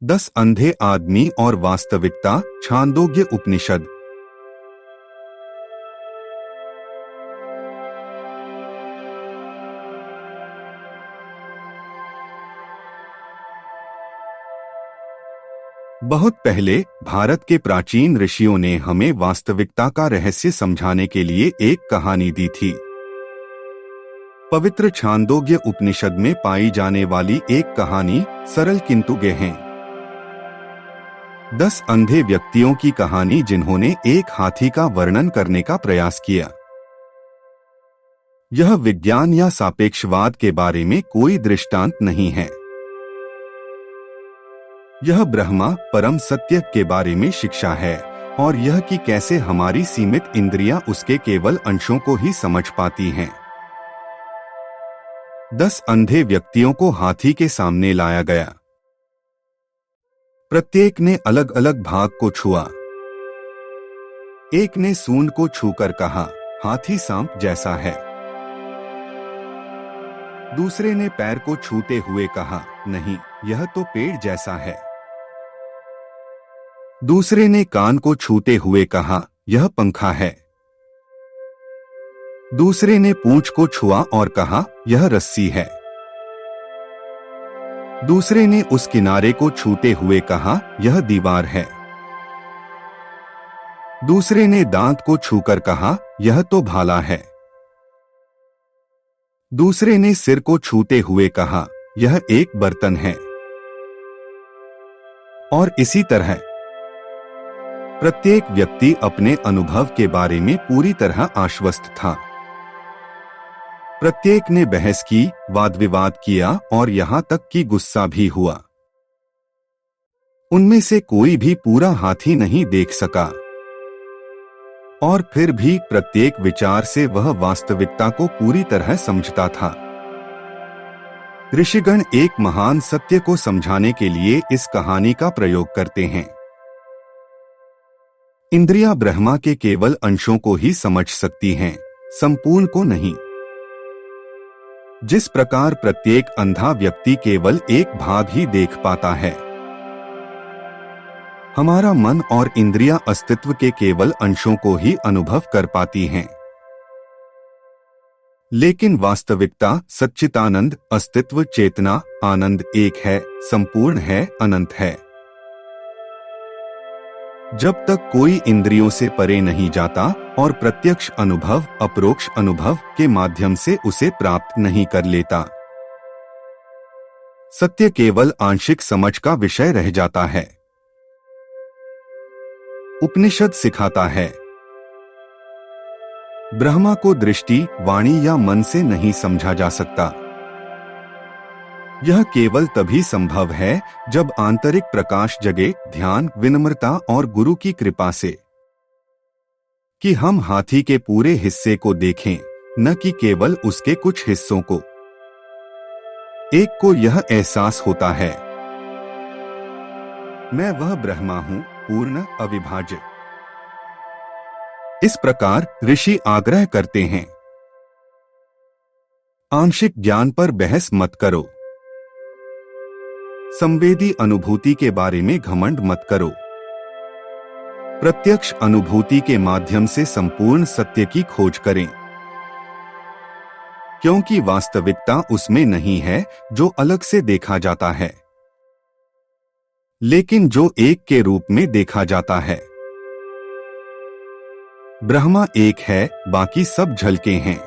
10 अंधे आदमी और वास्तविकता, छांदोग्य उपनिषद। बहुत पहले भारत के प्राचीन ऋषियों ने हमें वास्तविकता का रहस्य समझाने के लिए एक कहानी दी थी। पवित्र छांदोग्य उपनिषद में पाई जाने वाली एक कहानी सरल किंतु गहन 10 अंधे व्यक्तियों की कहानी जिन्होंने एक हाथी का वर्णन करने का प्रयास किया। यह विज्ञान या सापेक्षवाद के बारे में कोई दृष्टांत नहीं है। यह ब्रह्मा परम सत्य के बारे में शिक्षा है और यह कि कैसे हमारी सीमित इंद्रियां उसके केवल अंशों को ही समझ पाती हैं। 10 अंधे व्यक्तियों को हाथी के सामने लाया गया। प्रत्येक ने अलग अलग भाग को छुआ। एक ने सूंड को छूकर कहा, हाथी सांप जैसा है। दूसरे ने पैर को छूते हुए कहा, नहीं, यह तो पेड़ जैसा है। दूसरे ने कान को छूते हुए कहा, यह पंखा है। दूसरे ने पूंछ को छुआ और कहा, यह रस्सी है। दूसरे ने उस किनारे को छूते हुए कहा, यह दीवार है। दूसरे ने दांत को छूकर कहा, यह तो भाला है। दूसरे ने सिर को छूते हुए कहा, यह एक बर्तन है। और इसी तरह प्रत्येक व्यक्ति अपने अनुभव के बारे में पूरी तरह आश्वस्त था। प्रत्येक ने बहस की, वाद विवाद किया और यहां तक कि गुस्सा भी हुआ। उनमें से कोई भी पूरा हाथी नहीं देख सका और फिर भी प्रत्येक विचार से वह वास्तविकता को पूरी तरह समझता था। ऋषिगण एक महान सत्य को समझाने के लिए इस कहानी का प्रयोग करते हैं। इंद्रियां ब्रह्मा के केवल अंशों को ही समझ सकती हैं, संपूर्ण को नहीं। जिस प्रकार प्रत्येक अंधा व्यक्ति केवल एक भाग ही देख पाता है, हमारा मन और इंद्रियां अस्तित्व के केवल अंशों को ही अनुभव कर पाती हैं। लेकिन वास्तविकता, सच्चिदानंद, अस्तित्व, चेतना, आनंद एक है, संपूर्ण है, अनंत है। जब तक कोई इंद्रियों से परे नहीं जाता और प्रत्यक्ष अनुभव, अपरोक्ष अनुभव के माध्यम से उसे प्राप्त नहीं कर लेता, सत्य केवल आंशिक समझ का विषय रह जाता है। उपनिषद सिखाता है, ब्रह्मा को दृष्टि, वाणी या मन से नहीं समझा जा सकता। यह केवल तभी संभव है जब आंतरिक प्रकाश जगे, ध्यान, विनम्रता और गुरु की कृपा से, कि हम हाथी के पूरे हिस्से को देखें, न कि केवल उसके कुछ हिस्सों को। एक को यह एहसास होता है, मैं वह ब्रह्मा हूं, पूर्ण, अविभाज्य। इस प्रकार ऋषि आग्रह करते हैं, आंशिक ज्ञान पर बहस मत करो। संवेदी अनुभूति के बारे में घमंड मत करो। प्रत्यक्ष अनुभूति के माध्यम से संपूर्ण सत्य की खोज करें, क्योंकि वास्तविकता उसमें नहीं है जो अलग से देखा जाता है, लेकिन जो एक के रूप में देखा जाता है। ब्रह्मा एक है, बाकी सब झलके हैं।